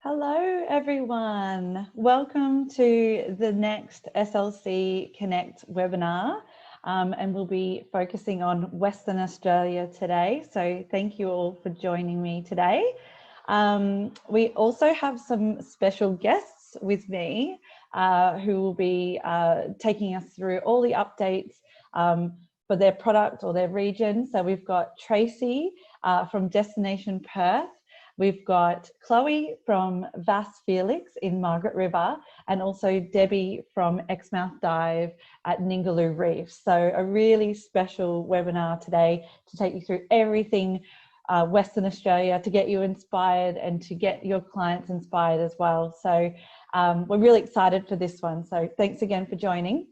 Hello, everyone. Welcome to the next SLC Connect webinar, and we'll be focusing on Western Australia today. So thank you all for joining me today. We also have some special guests with me who will be taking us through all the updates for their product or their region. So we've got Tracy from Destination Perth. We've got Chloe from Vass Felix in Margaret River, and also Debbie from Exmouth Dive at Ningaloo Reef. So a really special webinar today to take you through everything Western Australia, to get you inspired and to get your clients inspired as well. So we're really excited for this one. So thanks again for joining.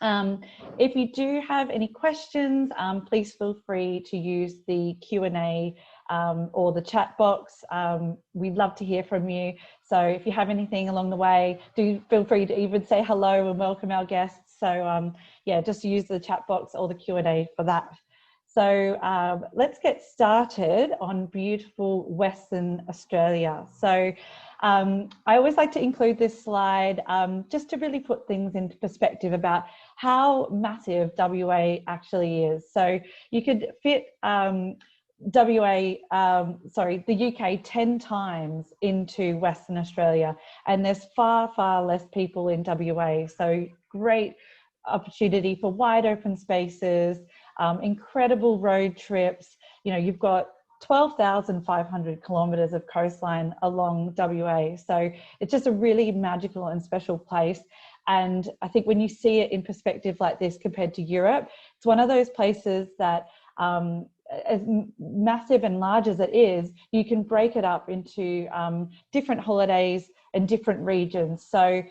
If you do have any questions, please feel free to use the Q&A or the chat box. We'd love to hear from you. So if you have anything along the way, do feel free to even say hello and welcome our guests. So yeah, just use the chat box or the Q&A for that. So let's get started on beautiful Western Australia. So I always like to include this slide just to really put things into perspective about how massive WA actually is. So you could fit the UK 10 times into Western Australia, and there's far, far less people in WA. So great opportunity for wide open spaces, incredible road trips. You know, you've got 12,500 kilometres of coastline along WA. So it's just a really magical and special place. And I think when you see it in perspective like this compared to Europe, it's one of those places that as massive and large as it is, you can break it up into different holidays and different regions. So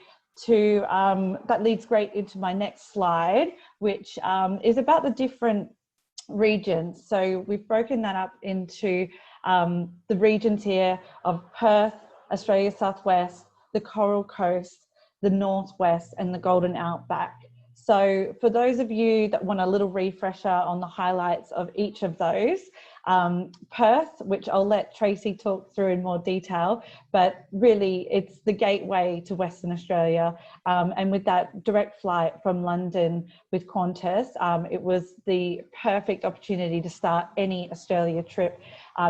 that leads great into my next slide, which is about the different regions. So we've broken that up into the regions here of Perth, Australia Southwest, the Coral Coast, the Northwest, and the Golden Outback. So for those of you that want a little refresher on the highlights of each of those, Perth, which I'll let Tracy talk through in more detail, but really it's the gateway to Western Australia. And with that direct flight from London with Qantas, it was the perfect opportunity to start any Australia trip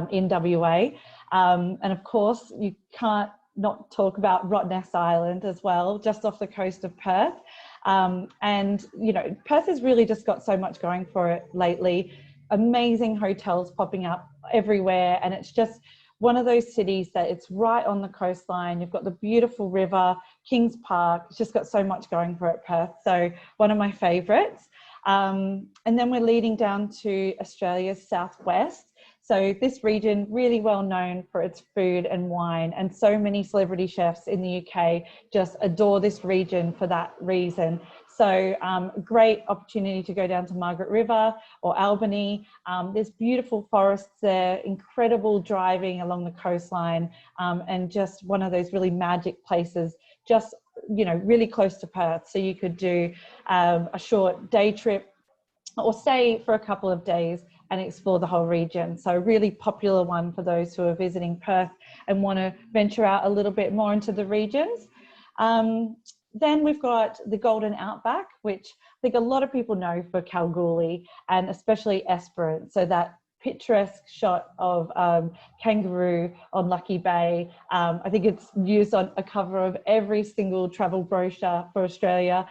in WA. And of course, you can't not talk about ROTTNEST Island as well, just off the coast of Perth. And, you know, Perth has really just got so much going for it lately. Amazing hotels popping up everywhere. And it's just one of those cities that it's right on the coastline. You've got the beautiful river, Kings Park. It's just got so much going for it, Perth. So one of my favorites. And then we're leading down to Australia's southwest. So this region really well known for its food and wine, and so many celebrity chefs in the UK just adore this region for that reason. So great opportunity to go down to Margaret River or Albany. There's beautiful forests there, incredible driving along the coastline, and just one of those really magic places, just, you know, really close to Perth. So you could do a short day trip or stay for a couple of days and explore the whole region. So a really popular one for those who are visiting Perth and want to venture out a little bit more into the regions. Then we've got the Golden Outback, which I think a lot of people know for Kalgoorlie and especially Esperance. So that picturesque shot of kangaroo on Lucky Bay. I think it's used on a cover of every single travel brochure for Australia.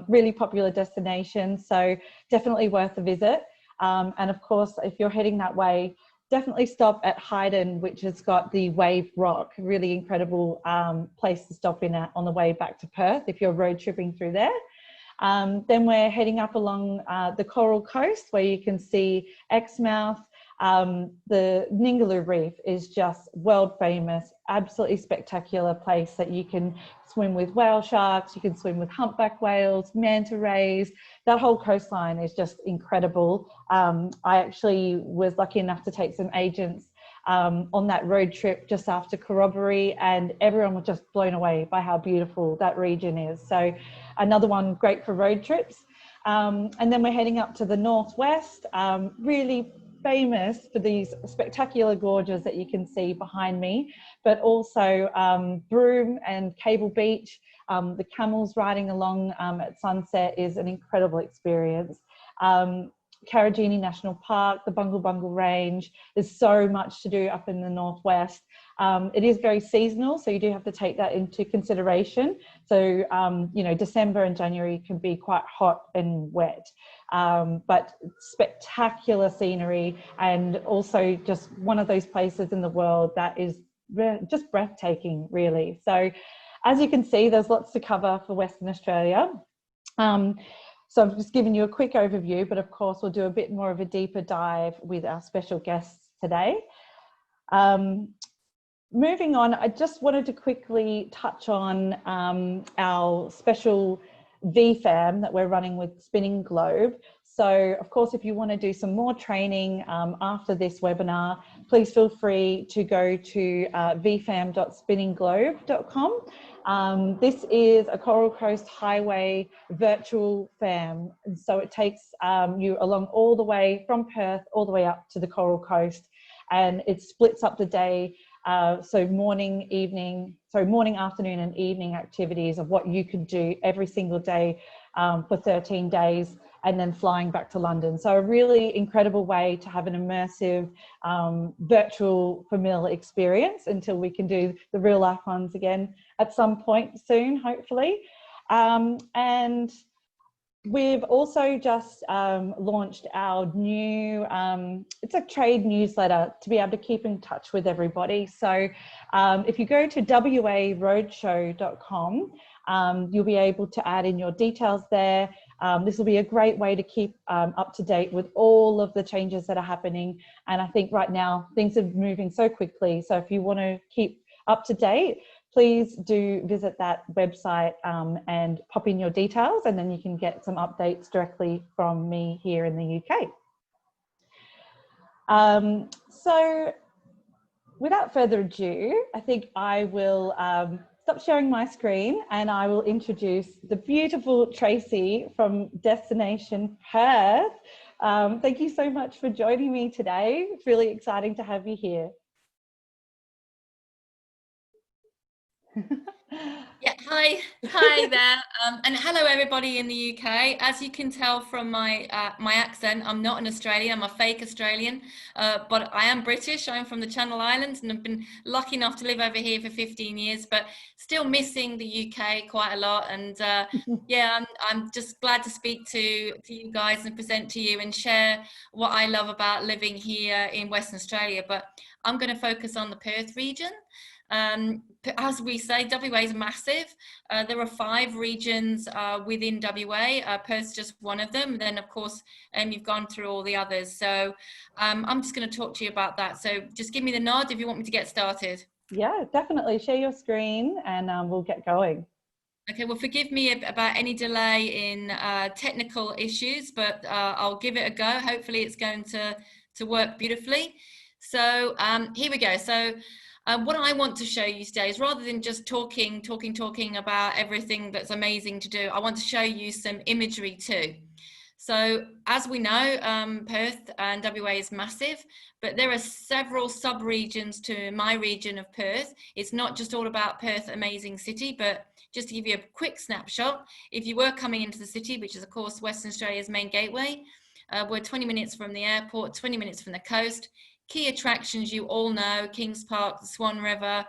Really popular destination, so definitely worth a visit. And of course, if you're heading that way, definitely stop at Hayden, which has got the Wave Rock, really incredible place to stop in at on the way back to Perth if you're road tripping through there. Then we're heading up along the Coral Coast, where you can see Exmouth. The Ningaloo Reef is just world famous, absolutely spectacular place that you can swim with whale sharks, you can swim with humpback whales, manta rays. That whole coastline is just incredible. I actually was lucky enough to take some agents on that road trip just after Corroboree, and everyone was just blown away by how beautiful that region is. So another one great for road trips. And then we're heading up to the northwest, really famous for these spectacular gorges that you can see behind me, but also Broome and Cable Beach. The camels riding along at sunset is an incredible experience. Karajini National Park, the Bungle Bungle Range. There's so much to do up in the northwest. It is very seasonal, so you do have to take that into consideration. So, you know, December and January can be quite hot and wet, but spectacular scenery, and also just one of those places in the world that is just breathtaking, really. So, as you can see, there's lots to cover for Western Australia. So I've just given you a quick overview, but of course we'll do a bit more of a deeper dive with our special guests today. Moving on, I just wanted to quickly touch on our special VFAM that we're running with Spinning Globe. So of course, if you want to do some more training after this webinar, please feel free to go to vfam.spinningglobe.com. This is a Coral Coast Highway virtual FAM. And so it takes you along all the way from Perth, all the way up to the Coral Coast. And it splits up the day. So morning, afternoon and evening activities of what you could do every single day for 13 days, and then flying back to London. So a really incredible way to have an immersive virtual familiar experience until we can do the real life ones again at some point soon, hopefully. And we've also just launched our new, it's a trade newsletter to be able to keep in touch with everybody. So if you go to waroadshow.com, you'll be able to add in your details there. This will be a great way to keep up to date with all of the changes that are happening. And I think right now things are moving so quickly. So if you want to keep up to date, please do visit that website and pop in your details, and then you can get some updates directly from me here in the UK. So without further ado, I think I will stop sharing my screen and I will introduce the beautiful Tracy from Destination Perth. Thank you so much for joining me today. It's really exciting to have you here. Yeah, hi there, and hello everybody in the UK. As you can tell from my accent, I'm not an Australian, I'm a fake Australian, but I am British. I'm from the Channel Islands and I've been lucky enough to live over here for 15 years, but still missing the UK quite a lot. And yeah, I'm just glad to speak to you guys and present to you and share what I love about living here in Western Australia. But I'm going to focus on the Perth region. As we say, WA is massive. There are 5 regions within WA. Perth's just one of them. Then, of course, you've gone through all the others. So I'm just going to talk to you about that. So just give me the nod if you want me to get started. Yeah, definitely. Share your screen and we'll get going. Okay, well, forgive me about any delay in technical issues, but I'll give it a go. Hopefully it's going to work beautifully. So here we go. So what I want to show you today is, rather than just talking about everything that's amazing to do, I want to show you some imagery too. So as we know, Perth and WA is massive, but there are several sub-regions to my region of Perth. It's not just all about Perth, amazing city, but just to give you a quick snapshot, if you were coming into the city, which is of course Western Australia's main gateway, we're 20 minutes from the airport, 20 minutes from the coast. Key attractions you all know: Kings Park, the Swan River,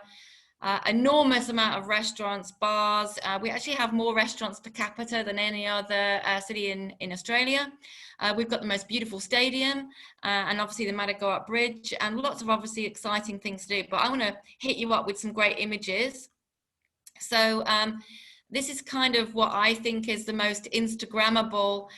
enormous amount of restaurants, bars. We actually have more restaurants per capita than any other city in Australia. We've got the most beautiful stadium and obviously the Madagoat Bridge, and lots of obviously exciting things to do. But I want to hit you up with some great images. So this is kind of what I think is the most Instagrammable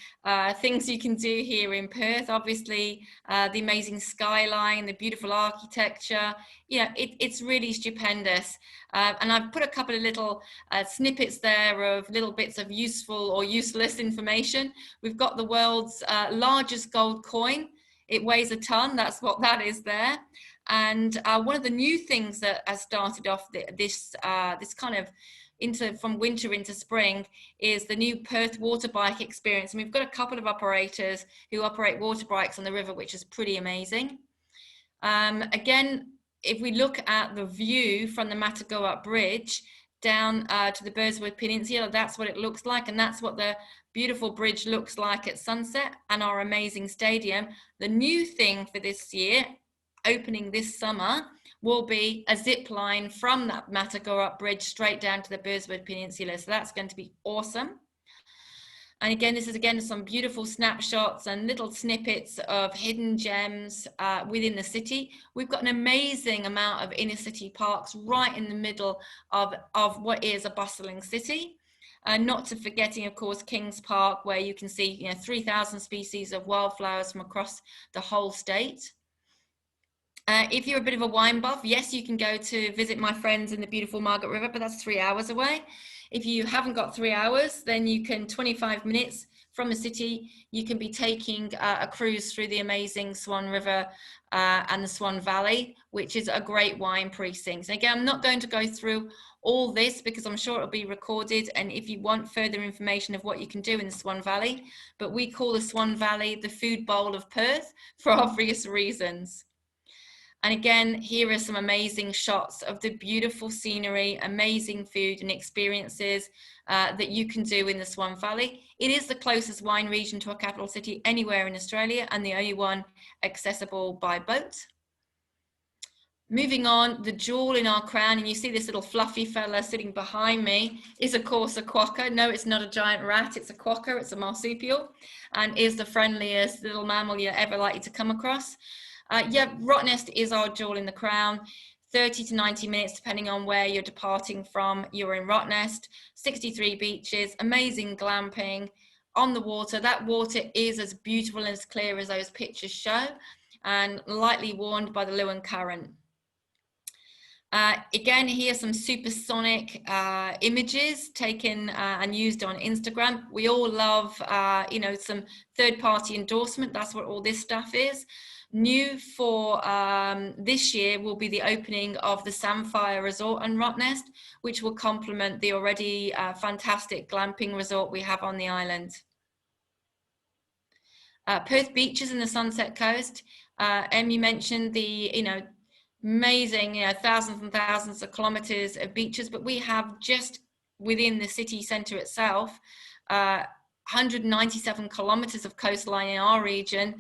things you can do here in Perth. Obviously, the amazing skyline, the beautiful architecture, it's really stupendous. And I've put a couple of little snippets there of little bits of useful or useless information. We've got the world's largest gold coin. It weighs a ton, that's what that is there. And one of the new things that has started off this kind of from winter into spring is the new Perth water bike experience. And we've got a couple of operators who operate water bikes on the river, which is pretty amazing. Again, if we look at the view from the Matagorop Bridge down to the Burswood Peninsula, that's what it looks like, and that's what the beautiful bridge looks like at sunset, and our amazing stadium. The new thing for this year, opening this summer, will be a zip line from that Matagorop Bridge straight down to the Burswood Peninsula. So that's going to be awesome. And again, this is again some beautiful snapshots and little snippets of hidden gems within the city. We've got an amazing amount of inner city parks right in the middle of what is a bustling city. Not to forgetting, of course, Kings Park, where you can see 3,000 species of wildflowers from across the whole state. If you're a bit of a wine buff, yes, you can go to visit my friends in the beautiful Margaret River, but that's 3 hours away. If you haven't got 3 hours, then you can 25 minutes from the city, you can be taking a cruise through the amazing Swan River and the Swan Valley, which is a great wine precinct. And again, I'm not going to go through all this because I'm sure it'll be recorded, and if you want further information of what you can do in the Swan Valley, but we call the Swan Valley the food bowl of Perth for obvious reasons. And again, here are some amazing shots of the beautiful scenery, amazing food and experiences that you can do in the Swan Valley. It is the closest wine region to a capital city anywhere in Australia, and the only one accessible by boat. Moving on, the jewel in our crown, and you see this little fluffy fella sitting behind me, is of course a quokka. No, it's not a giant rat, it's a quokka, it's a marsupial, and is the friendliest little mammal you're ever likely to come across. Yeah, ROTTNEST is our jewel in the crown. 30 to 90 minutes, depending on where you're departing from, you're in ROTTNEST. 63 beaches, amazing glamping on the water. That water is as beautiful and as clear as those pictures show, and lightly warmed by the Lewin Current. Again, here's some supersonic images taken and used on Instagram. We all love, some third-party endorsement. That's what all this stuff is. New for this year will be the opening of the Samphire Resort on ROTTNEST, which will complement the already fantastic glamping resort we have on the island. Perth beaches in the Sunset Coast. Emmy mentioned the, amazing, thousands and thousands of kilometers of beaches, but we have just within the city centre itself, 197 kilometers of coastline in our region,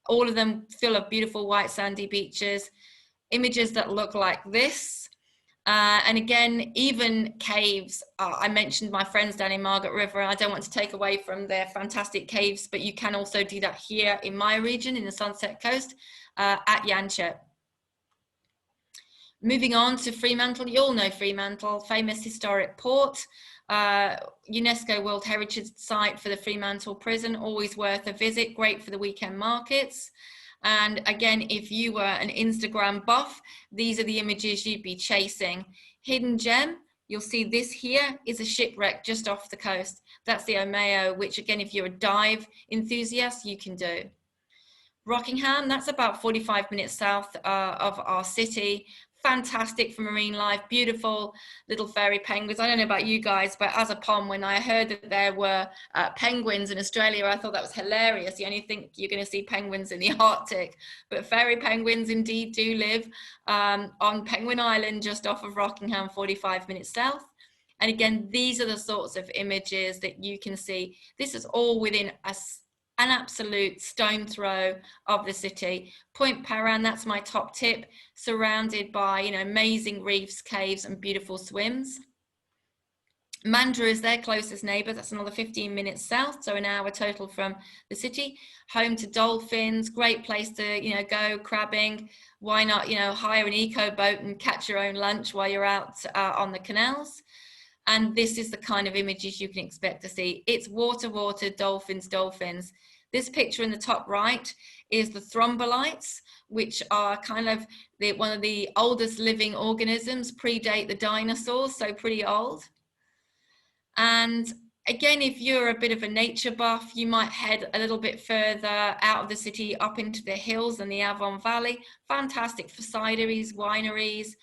all of them full of beautiful white sandy beaches, images that look like this. And again, even caves. I mentioned my friends down in Margaret River, and I don't want to take away from their fantastic caves, but you can also do that here in my region, in the Sunset Coast, at Yanchep. Moving on to Fremantle, you all know Fremantle, famous historic port, UNESCO World Heritage Site for the Fremantle Prison, always worth a visit, great for the weekend markets. And again, if you were an Instagram buff, these are the images you'd be chasing. Hidden gem, you'll see this here is a shipwreck just off the coast. That's the Omeo, which again, if you're a dive enthusiast, you can do. Rockingham, that's about 45 minutes south of our city. Fantastic for marine life, beautiful little fairy penguins. I don't know about you guys, but as a POM, when I heard that there were penguins in Australia, I thought that was hilarious. You only think you're going to see penguins in the Arctic, but fairy penguins indeed do live on Penguin Island, just off of Rockingham, 45 minutes south. And again, these are the sorts of images that you can see. This is all within an absolute stone throw of the city. Point Paran, that's my top tip, surrounded by amazing reefs, caves and beautiful swims. Mandurah is their closest neighbour. That's another 15 minutes south, so an hour total from the city. Home to dolphins, great place to go crabbing. Why not hire an eco boat and catch your own lunch while you're out on the canals. And this is the kind of images you can expect to see. It's water, dolphins, dolphins. This picture in the top right is the thrombolites, which are kind of one of the oldest living organisms, predate the dinosaurs, so pretty old. And again, if you're a bit of a nature buff, you might head a little bit further out of the city up into the hills and the Avon Valley. Fantastic for cideries, wineries,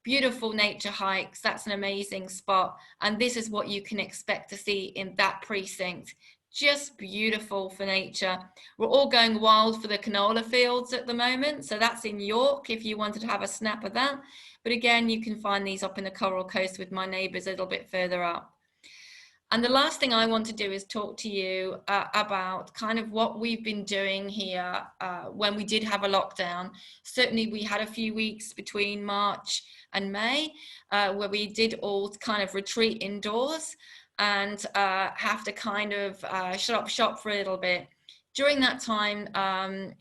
beautiful nature hikes. That's an amazing spot. And this is what you can expect to see in that precinct. Just beautiful for nature. We're all going wild for the canola fields at the moment. So that's in York if you wanted to have a snap of that. But again, you can find these up in the Coral Coast with my neighbours a little bit further up. And the last thing I want to do is talk to you about kind of what we've been doing here when we did have a lockdown. Certainly we had a few weeks between March and May where we did all kind of retreat indoors and have to kind of shut up shop for a little bit. During that time and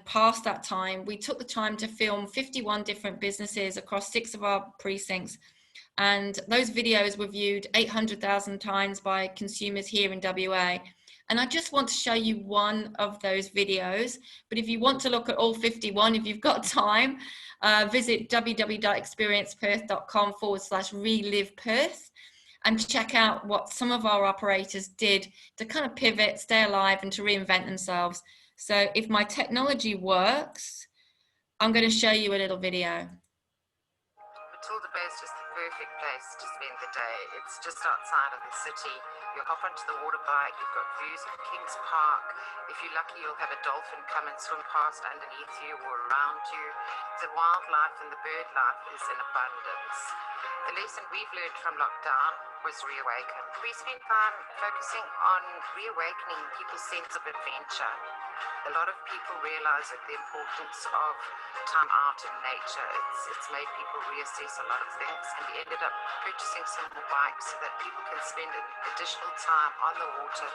past that time, we took the time to film 51 different businesses across 6 of our precincts. And those videos were viewed 800,000 times by consumers here in WA. And I just want to show you one of those videos. But if you want to look at all 51, if you've got time, visit www.experienceperth.com/relive Perth and check out what some of our operators did to kind of pivot, stay alive, and to reinvent themselves. So if my technology works, I'm going to show you a little video. Matilda Bay is just the perfect place to spend the day. It's just outside of the city. You hop onto the water bike, you've got views of Kings Park. If you're lucky, you'll have a dolphin come and swim past underneath you or around you. The wildlife and the bird life is in abundance. The lesson we've learned from lockdown was reawaken. We spent time focusing on reawakening people's sense of adventure. A lot of people realize that the importance of time out in nature, it's made people reassess a lot of things, and we ended up purchasing some more bikes so that people can spend additional time on the water.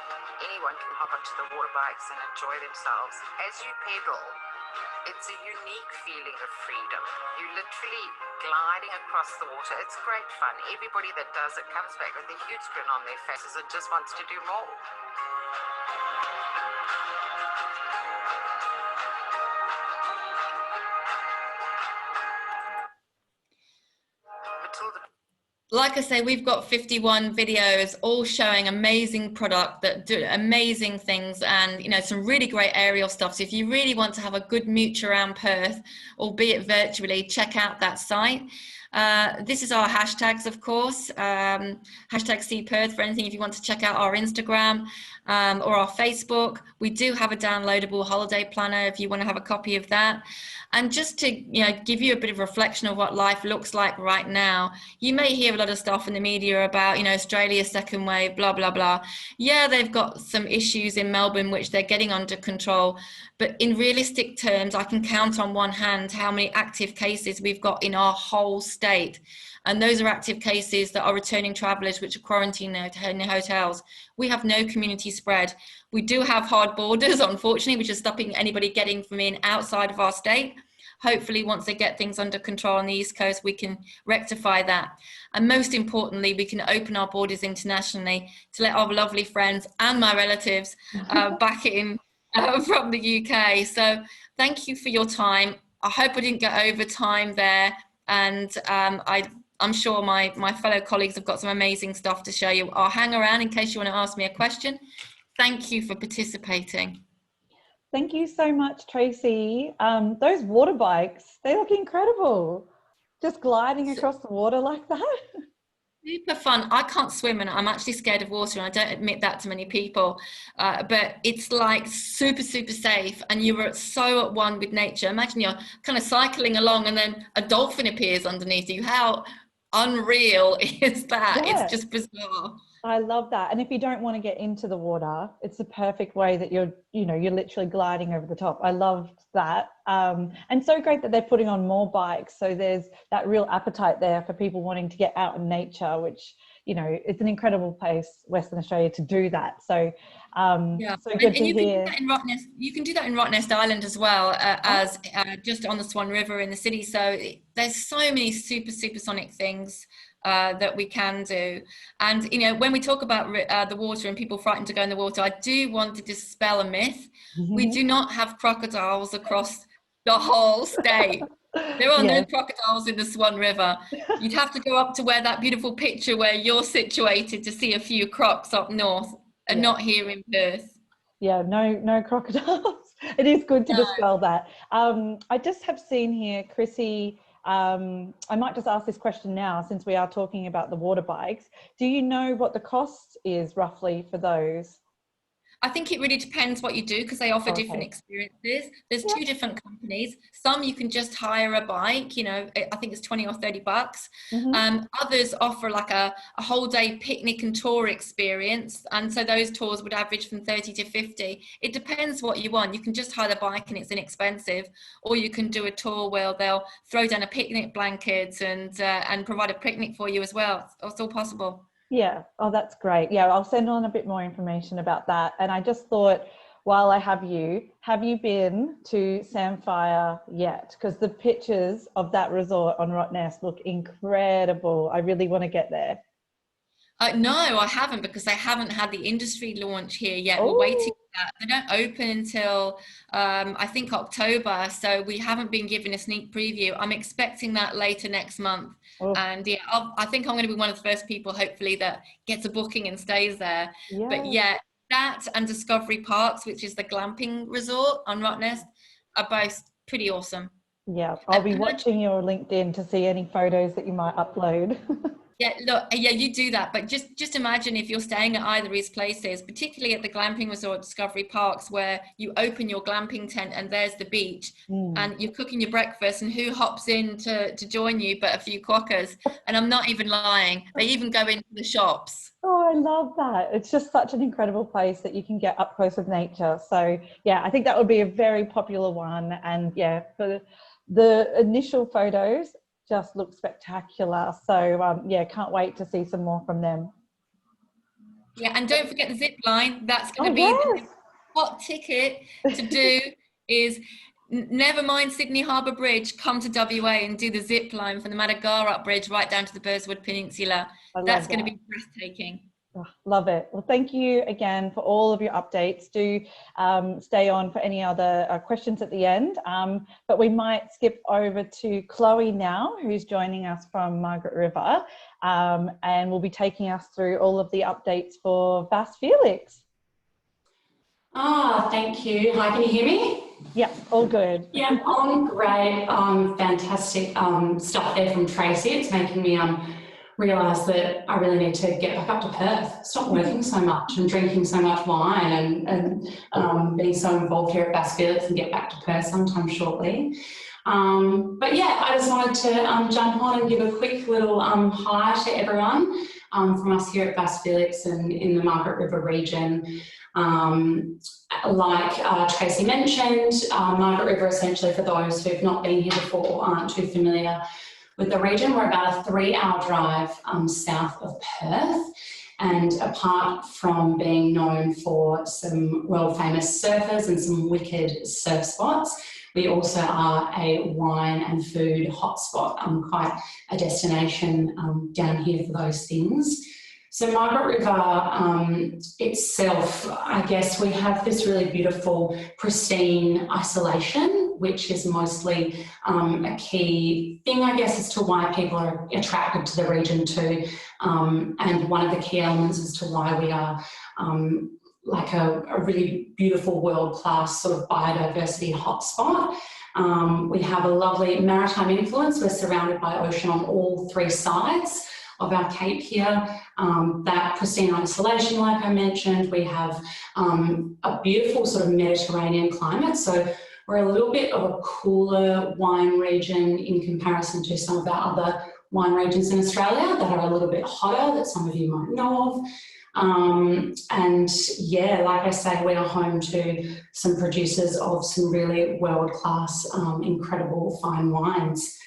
Anyone can hop onto the water bikes and enjoy themselves. As you pedal, it's a unique feeling of freedom. You're literally gliding across the water. It's great fun. Everybody that does it comes back with a huge grin on their faces and just wants to do more. Like I say, we've got 51 videos all showing amazing product that do amazing things and, you know, some really great aerial stuff. So if you really want to have a good mooch around Perth, albeit virtually, check out that site. This is our hashtags, of course, hashtag See Perth for anything. If you want to check out our Instagram or our Facebook, we do have a downloadable holiday planner if you want to have a copy of that. And just to, you know, give you a bit of reflection of what life looks like right now, you may hear a lot of stuff in the media about, you know, Australia's second wave, blah, blah, blah. Yeah, they've got some issues in Melbourne, which they're getting under control. But in realistic terms, I can count on one hand how many active cases we've got in our whole state. And those are active cases that are returning travellers, which are quarantined in hotels. We have no community spread. We do have hard borders, unfortunately, which is stopping anybody getting from in outside of our state. Hopefully, once they get things under control on the East Coast, we can rectify that. And most importantly, we can open our borders internationally to let our lovely friends and my relatives back in from the UK. So thank you for your time. I hope I didn't go over time there. And I'm sure my fellow colleagues have got some amazing stuff to show you. I'll hang around in case you want to ask me a question. Thank you for participating. Thank you so much, Tracy. Those water bikes, they look incredible. Just gliding across the water like that. Super fun. I can't swim and I'm actually scared of water, and I don't admit that to many people, but it's like super, super safe, and you were so at one with nature. Imagine you're kind of cycling along and then a dolphin appears underneath you. How unreal is that? Yeah. It's just bizarre. I love that. And if you don't want to get into the water, it's the perfect way that you're literally gliding over the top. I loved that. And so great that they're putting on more bikes. So there's that real appetite there for people wanting to get out in nature, which, you know, it's an incredible place, Western Australia, to do that. So, yeah. So good to you hear. Can do that in ROTTNEST. You can do that in ROTTNEST Island as well, as just on the Swan River in the city. So there's so many super, supersonic things that we can do. And, you know, when we talk about the water and people frightened to go in the water, I do want to dispel a myth. We do not have crocodiles across the whole state. There are no Yes. crocodiles in the Swan River. You'd have to go up to where that beautiful picture where you're situated to see a few crocs up north, and not here in Perth. Yeah, no crocodiles. It is good to dispel that. I just have seen here, Chrissy, I might just ask this question now since we are talking about the water bikes. Do you know what the cost is roughly for those? I think it really depends what you do, because they offer different experiences. There's two different companies. Some you can just hire a bike, you know, I think it's 20 or 30 bucks. Others offer like a whole day picnic and tour experience. And so those tours would average from 30 to 50. It depends what you want. You can just hire the bike and it's inexpensive, or you can do a tour where they'll throw down a picnic blanket and provide a picnic for you as well. It's all possible. Yeah. Oh, that's great. Yeah, I'll send on a bit more information about that. And I just thought, while I have you been to Samphire yet? Because the pictures of that resort on ROTTNEST look incredible. I really want to get there. No, I haven't, because they haven't had the industry launch here yet. We're waiting for that. They don't open until I think October, so we haven't been given a sneak preview. I'm expecting that later next month. And yeah, I think I'm going to be one of the first people, hopefully, that gets a booking and stays there. But yeah, that and Discovery Parks, which is the glamping resort on ROTTNEST, are both pretty awesome. Yeah, I'll be watching your LinkedIn to see any photos that you might upload. Yeah, look, yeah, you do that, but just imagine if you're staying at either of these places, particularly at the glamping resort Discovery Parks, where you open your glamping tent and there's the beach, and you're cooking your breakfast, and who hops in to join you but a few quokkas? And I'm not even lying, they even go into the shops. Oh, I love that. It's just such an incredible place that you can get up close with nature. So yeah, I think that would be a very popular one. And yeah, for the initial photos, just look spectacular. So yeah, can't wait to see some more from them. Yeah, and don't forget the zip line. That's going to be the hot ticket to do. Is never mind Sydney Harbour Bridge, come to WA and do the zip line from the Madagarup Bridge right down to the Burswood Peninsula. That's going to be breathtaking. Oh, love it. Well, thank you again for all of your updates. Do stay on for any other questions at the end, but we might skip over to Chloe now, who's joining us from Margaret River, and will be taking us through all of the updates for Bass Felix. Thank you. Hi, can you hear me? Yeah, all good. Yeah, great. Fantastic stuff there from Tracy. It's making me realise that I really need to get back up to Perth, stop working so much and drinking so much wine and being so involved here at Bass Felix, and get back to Perth sometime shortly. But yeah, I just wanted to jump on and give a quick little hi to everyone from us here at Bass Felix and in the Margaret River region. Like Tracy mentioned, Margaret River, essentially, for those who've not been here before or aren't too familiar with the region, we're about a 3-hour drive south of Perth. And apart from being known for some world famous surfers and some wicked surf spots, we also are a wine and food hotspot, quite a destination down here for those things. So Margaret River itself, I guess we have this really beautiful, pristine isolation, which is mostly a key thing, I guess, as to why people are attracted to the region too. And one of the key elements as to why we are like a really beautiful world-class sort of biodiversity hotspot. We have a lovely maritime influence. We're surrounded by ocean on all 3 sides of our cape here. That pristine isolation, like I mentioned, we have a beautiful sort of Mediterranean climate. So we're a little bit of a cooler wine region in comparison to some of our other wine regions in Australia that are a little bit hotter, that some of you might know of. And yeah, like I say, we are home to some producers of some really world-class, incredible fine wines.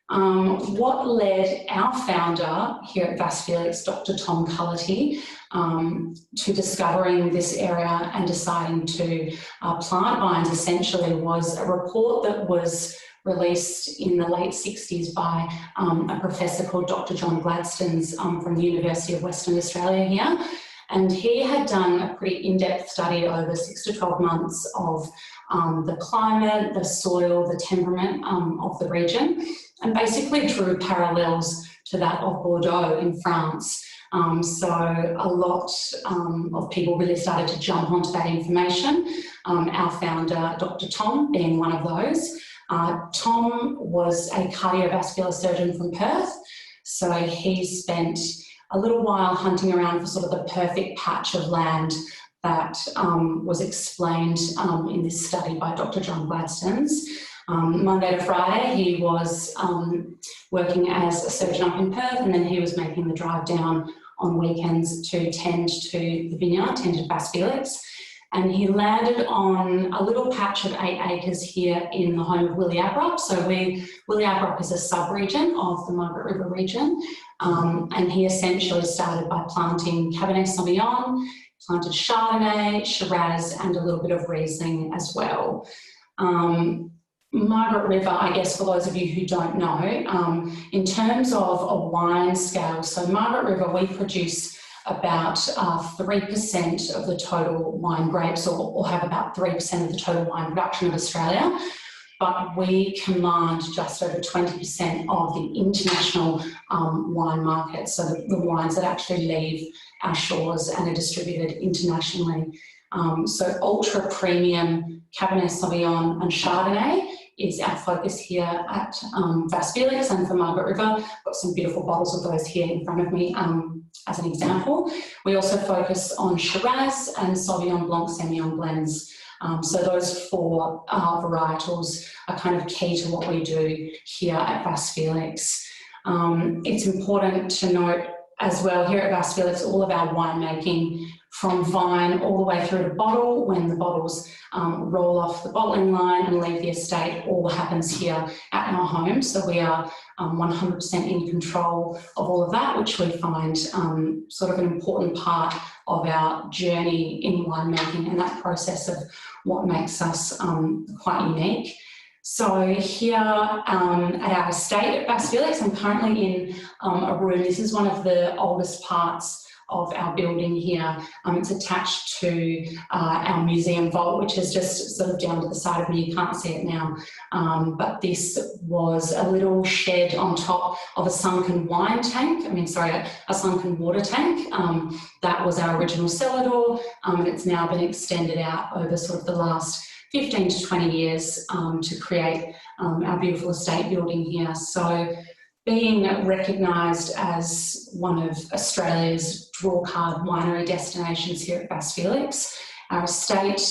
What led our founder here at Bass Felix, Dr. Tom Cullity, to discovering this area and deciding to plant vines essentially was a report that was released in the late 60s by a professor called Dr. John Gladstones from the University of Western Australia here. And he had done a pretty in-depth study over 6 to 12 months of the climate, the soil, the temperament of the region, and basically drew parallels to that of Bordeaux in France. So a lot of people really started to jump onto that information. Our founder, Dr. Tom, being one of those. Tom was a cardiovascular surgeon from Perth, so he spent a little while hunting around for sort of the perfect patch of land that was explained in this study by Dr. John Gladstone's. Monday to Friday, he was working as a surgeon up in Perth, and then he was making the drive down on weekends to tend to the vineyard, tend to Bass Felix. And he landed on a little patch of 8 acres here in the home of Willie Abrup. So Willie Abrup is a sub-region of the Margaret River region. And he essentially started by planting Cabernet Sauvignon, planted Chardonnay, Shiraz, and a little bit of Riesling as well. Margaret River, I guess for those of you who don't know, in terms of a wine scale, so Margaret River, we produce about 3% of the total wine grapes, or have about 3% of the total wine production of Australia, but we command just over 20% of the international wine market, so the wines that actually leave our shores and are distributed internationally. So ultra premium Cabernet Sauvignon and Chardonnay is our focus here at Bass Felix, and for Margaret River, I've got some beautiful bottles of those here in front of me as an example. We also focus on Shiraz and Sauvignon Blanc Semillon blends. So those 4 varietals are kind of key to what we do here at Bass Felix. It's important to note as well, here at Bass Felix, all of our winemaking from vine all the way through to bottle, when the bottles roll off the bottling line and leave the estate, all happens here at our home. So we are 100% in control of all of that, which we find sort of an important part of our journey in winemaking and that process of what makes us quite unique. So here at our estate at Bass Felix, I'm currently in a room. This is one of the oldest parts of our building here. It's attached to our museum vault, which is just sort of down to the side of me. You can't see it now, but this was a little shed on top of a sunken wine tank. A sunken water tank. That was our original cellar door, and it's now been extended out over sort of the last 15 to 20 years to create our beautiful estate building here. So being recognised as one of Australia's drawcard winery destinations here at Bass Felix, our estate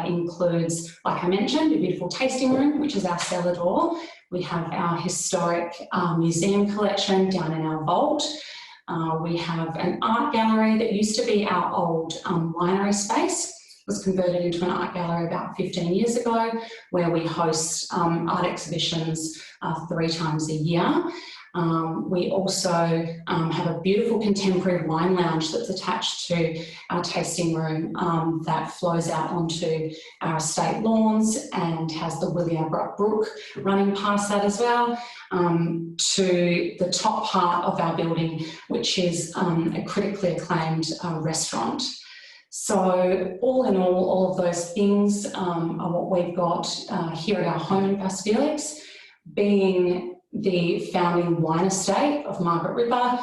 includes, like I mentioned, a beautiful tasting room, which is our cellar door. We have our historic museum collection down in our vault. We have an art gallery that used to be our old winery space. Was converted into an art gallery about 15 years ago, where we host art exhibitions 3 times a year. We also have a beautiful contemporary wine lounge that's attached to our tasting room that flows out onto our estate lawns and has the Willie Abrup Brook running past that as well, to the top part of our building, which is a critically acclaimed restaurant. So all in all of those things are what we've got here at our home in Bass Felix, being the founding wine estate of Margaret River,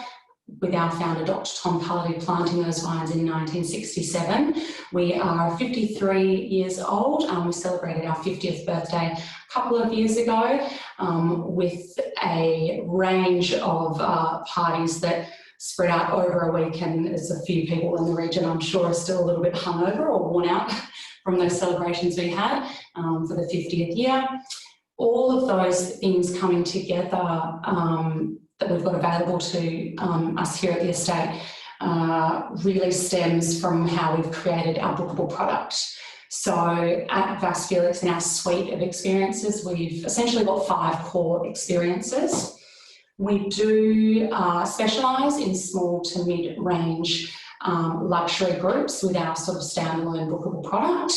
with our founder Dr. Tom Cullity planting those vines in 1967. We are 53 years old. We celebrated our 50th birthday a couple of years ago with a range of parties that spread out over a week, and there's a few people in the region I'm sure are still a little bit hungover or worn out from those celebrations we had for the 50th year. All of those things coming together that we've got available to us here at the estate really stems from how we've created our bookable product. So at Bass Felix, in our suite of experiences, we've essentially got 5 core experiences. We do specialise in small to mid-range luxury groups with our sort of standalone bookable product.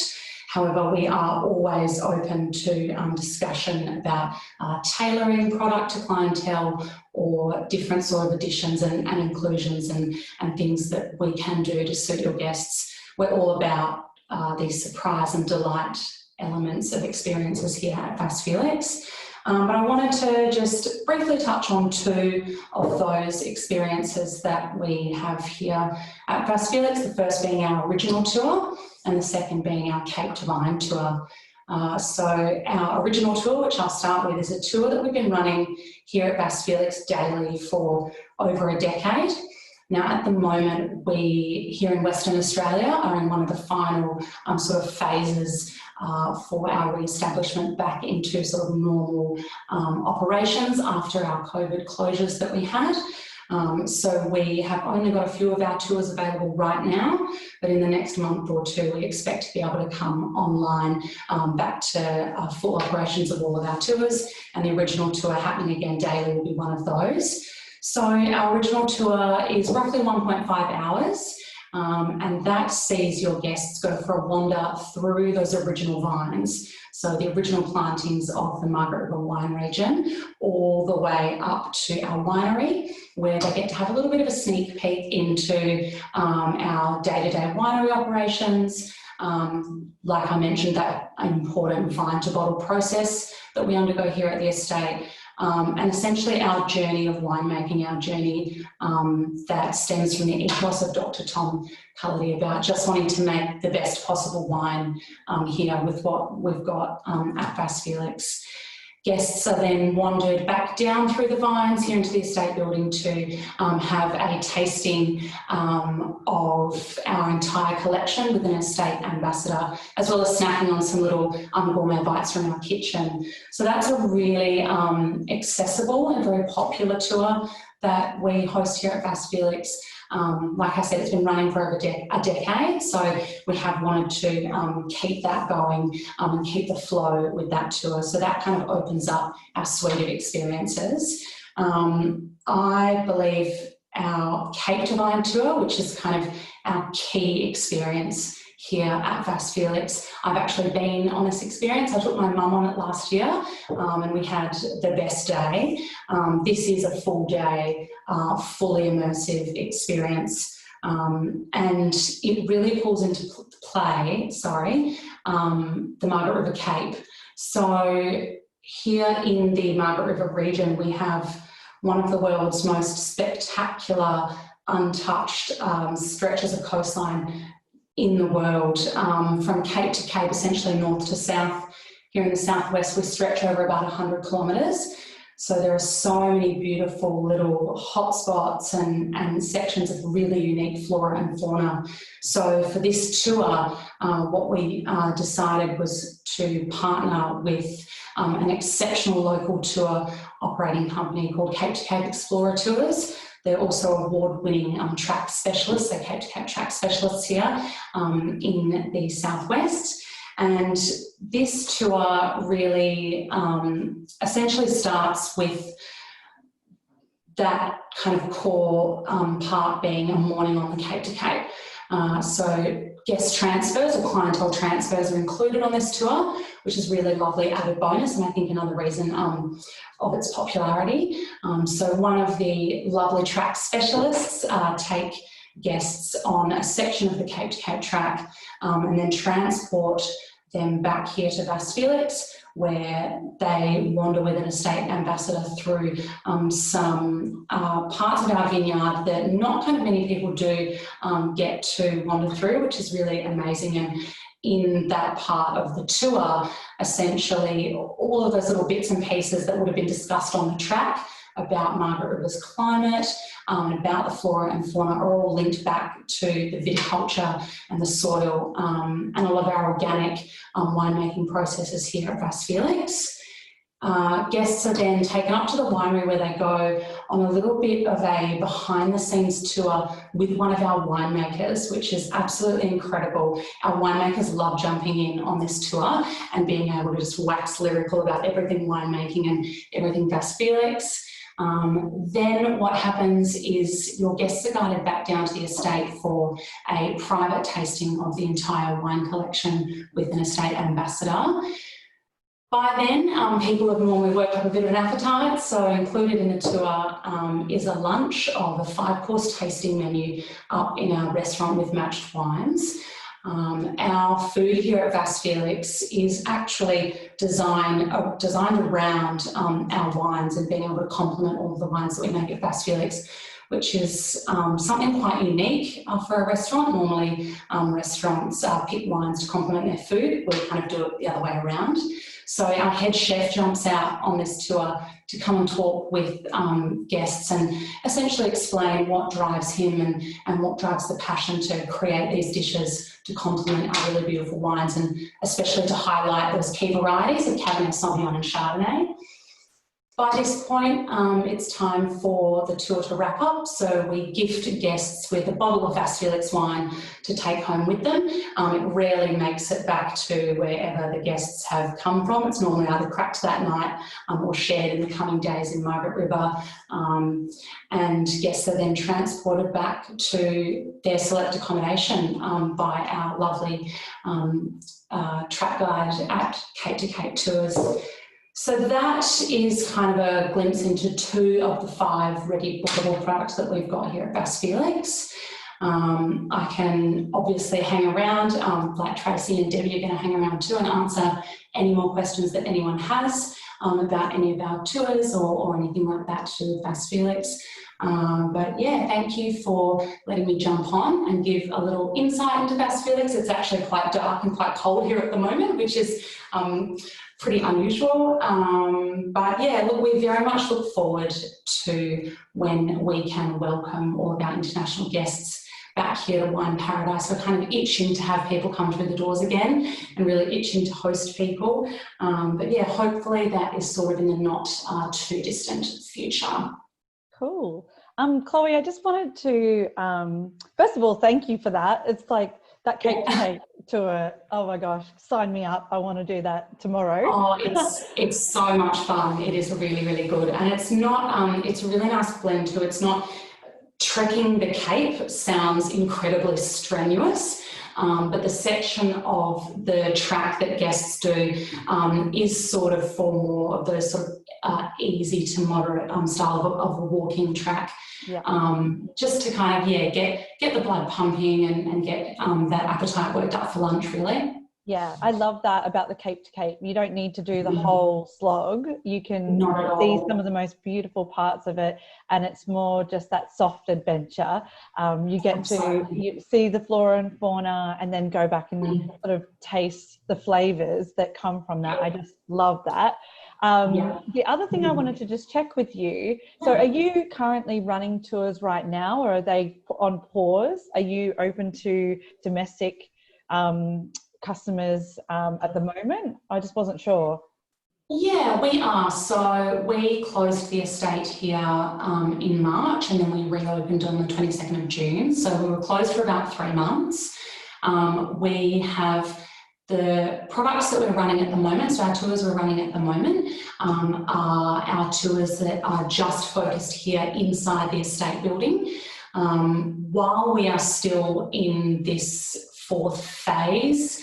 However, we are always open to discussion about tailoring product to clientele or different sort of additions and inclusions and things that we can do to suit your guests. We're all about these surprise and delight elements of experiences here at Fast Felix. But I wanted to just briefly touch on two of those experiences that we have here at Fast Felix, the first being our original tour and the second being our Cape to Vine tour. So our original tour, which I'll start with, is a tour that we've been running here at Fast Felix daily for over a decade. Now, at the moment, we here in Western Australia are in one of the final sort of phases for our re-establishment back into sort of normal operations after our COVID closures that we had. So we have only got a few of our tours available right now, but in the next month or two, we expect to be able to come online back to full operations of all of our tours, and the original tour happening again daily will be one of those. So our original tour is roughly 1.5 hours. And that sees your guests go for a wander through those original vines, so the original plantings of the Margaret River wine region, all the way up to our winery, where they get to have a little bit of a sneak peek into our day-to-day winery operations. Like I mentioned, that important vine-to-bottle process that we undergo here at the estate. And essentially our journey of winemaking, our journey that stems from the ethos of Dr. Tom Cullity about just wanting to make the best possible wine here with what we've got at Fast Felix. Guests are then wandered back down through the vines here into the estate building to have a tasting of our entire collection with an estate ambassador, as well as snacking on some little gourmet bites from our kitchen. So that's a really accessible and very popular tour that we host here at Fast Felix. Like I said, it's been running for over a decade, so we have wanted to keep that going and keep the flow with that tour. So that kind of opens up our suite of experiences. I believe our Cape to Vine tour, which is kind of our key experience here at Fast Felix. I've actually been on this experience. I took my mum on it last year and we had the best day. This is a full day, fully immersive experience and it really pulls into play, the Margaret River Cape. So here in the Margaret River region, we have one of the world's most spectacular, untouched stretches of coastline in the world, from cape to cape, essentially north to south. Here in the southwest, we stretch over about 100 kilometres. So there are so many beautiful little hotspots and sections of really unique flora and fauna. So for this tour, what we decided was to partner with an exceptional local tour operating company called Cape to Cape Explorer Tours. They're also award-winning track specialists, they're Cape to Cape track specialists here in the southwest. And this tour really essentially starts with that kind of core part being a morning on the Cape to Cape. So guest transfers or clientele transfers are included on this tour, which is really lovely added bonus, and I think another reason of its popularity. So one of the lovely track specialists take guests on a section of the Cape to Cape track and then transport them back here to Fast Felix, where they wander with an estate ambassador through some parts of our vineyard that not kind of many people do get to wander through, which is really amazing. And in that part of the tour, essentially all of those little bits and pieces that would have been discussed on the track about Margaret River's climate, about the flora and fauna are all linked back to the viticulture and the soil and all of our organic winemaking processes here at Fast Felix. Guests are then taken up to the winery where they go on a little bit of a behind the scenes tour with one of our winemakers, which is absolutely incredible. Our winemakers love jumping in on this tour and being able to just wax lyrical about everything winemaking and everything Fast Felix. Then what happens is your guests are guided back down to the estate for a private tasting of the entire wine collection with an estate ambassador. By then, people have normally worked up a bit of an appetite, so included in the tour is a lunch of a 5-course tasting menu up in our restaurant with matched wines. Our food here at Vas Felix is actually designed around our wines and being able to complement all of the wines that we make at Vas Felix, which is something quite unique for a restaurant. Normally, restaurants pick wines to complement their food. We kind of do it the other way around. So our head chef jumps out on this tour to come and talk with guests and essentially explain what drives him and what drives the passion to create these dishes to complement our really beautiful wines, and especially to highlight those key varieties of Cabernet Sauvignon and Chardonnay. By this point, it's time for the tour to wrap up. So we gift guests with a bottle of Vas Felix wine to take home with them. It rarely makes it back to wherever the guests have come from. It's normally either cracked that night or shared in the coming days in Margaret River. And guests are then transported back to their select accommodation by our lovely track guide at Cape to Cape Tours. So that is kind of a glimpse into 2 of the 5 ready bookable products that we've got here at Vas Felix. I can obviously hang around, like Tracy and Debbie are going to hang around too and answer any more questions that anyone has about any of our tours or anything like that to Vas Felix. But yeah, thank you for letting me jump on and give a little insight into Vas Felix. It's actually quite dark and quite cold here at the moment, which is pretty unusual. But yeah, look, we very much look forward to when we can welcome all of our international guests back here to Wine Paradise. We're kind of itching to have people come through the doors again and really itching to host people. But yeah, hopefully that is sort of in the not too distant future. Cool. Chloe, I just wanted to, first of all, thank you for that. It's like that Cape to Cape tour. Oh my gosh, sign me up. I want to do that tomorrow. Oh, it's so much fun. It is really, really good. And it's not, it's a really nice blend too. It's not, trekking the Cape sounds incredibly strenuous. But the section of the track that guests do is sort of for more of those sort of easy to moderate style of a walking track. Yeah. Just to kind of, yeah, get the blood pumping and get that appetite worked up for lunch, really. Yeah, I love that about the Cape to Cape. You don't need to do the whole slog. You can see some of the most beautiful parts of it, and it's more just that soft adventure. You get to see the flora and fauna and then go back and sort of taste the flavours that come from that. I just love that. The other thing I wanted to just check with you, so are you currently running tours right now, or are they on pause? Are you open to domestic customers at the moment? I just wasn't sure. Yeah, we are. So we closed the estate here in March, and then we reopened on the 22nd of June. So we were closed for about 3 months. We have the products that we're running at the moment, so our tours we're running at the moment are our tours that are just focused here inside the estate building. While we are still in this 4th phase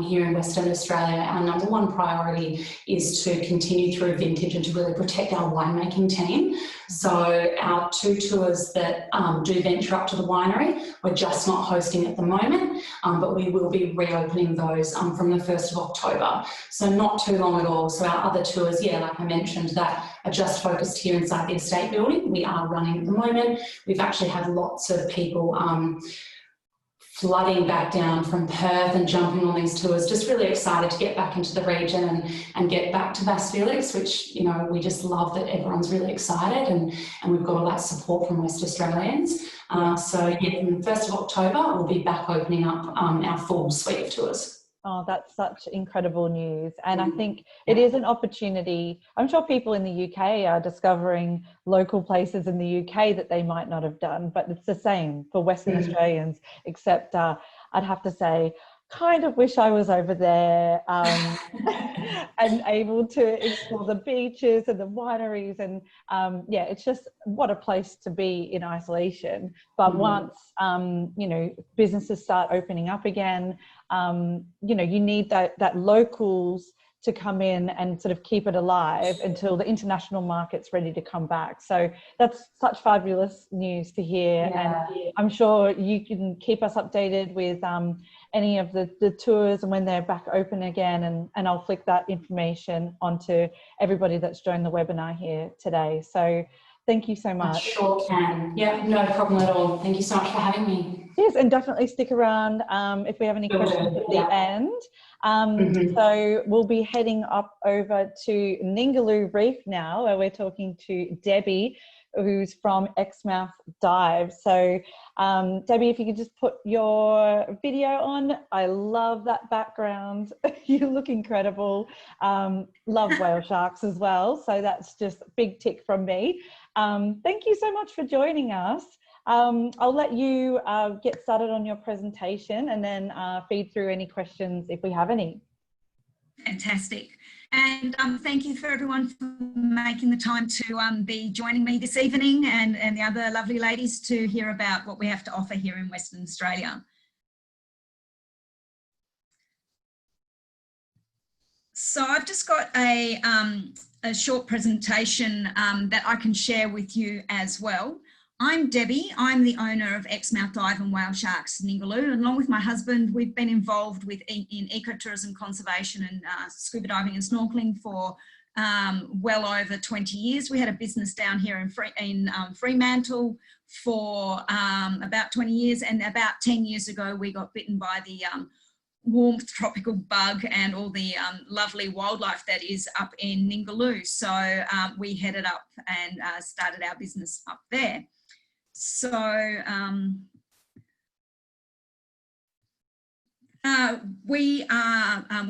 here in Western Australia, our number 1 priority is to continue through vintage and to really protect our winemaking team. So our 2 tours that do venture up to the winery, we're just not hosting at the moment, but we will be reopening those from the 1st of October. So not too long at all. So our other tours, yeah, like I mentioned, that are just focused here inside the estate building, we are running at the moment. We've actually had lots of people flooding back down from Perth and jumping on these tours, just really excited to get back into the region and get back to Vas Felix, which, you know, we just love that everyone's really excited and we've got all that support from West Australians. So yeah, from the 1st of October, we'll be back opening up our full suite of tours. Oh, that's such incredible news. And I think it is an opportunity. I'm sure people in the UK are discovering local places in the UK that they might not have done, but it's the same for Western Australians, except I'd have to say kind of wish I was over there and able to explore the beaches and the wineries. And yeah, it's just what a place to be in isolation. But once, you know, businesses start opening up again, you know, you need that locals to come in and sort of keep it alive until the international market's ready to come back. So that's such fabulous news to hear. Yeah. And I'm sure you can keep us updated with any of the tours and when they're back open again, and I'll flick that information onto everybody that's joined the webinar here today. So thank you so much. I sure can. Yeah, no problem at all. Thank you so much for having me. Yes, and definitely stick around if we have any questions at the end. So we'll be heading up over to Ningaloo Reef now, where we're talking to Debbie, who's from Exmouth Dive. So Debbie, if you could just put your video on. I love that background. You look incredible. Love whale sharks as well. So that's just a big tick from me. Thank you so much for joining us. I'll let you get started on your presentation and then feed through any questions if we have any. Fantastic. And thank you for everyone for making the time to be joining me this evening, and the other lovely ladies, to hear about what we have to offer here in Western Australia. So I've just got a short presentation that I can share with you as well. I'm Debbie. I'm the owner of Exmouth Dive and Whale Sharks Ningaloo, and along with my husband, we've been involved in ecotourism conservation and scuba diving and snorkeling for well over 20 years. We had a business down here in Fremantle for about 20 years, and about 10 years ago we got bitten by the warmth tropical bug and all the lovely wildlife that is up in Ningaloo. So we headed up and started our business up there. So we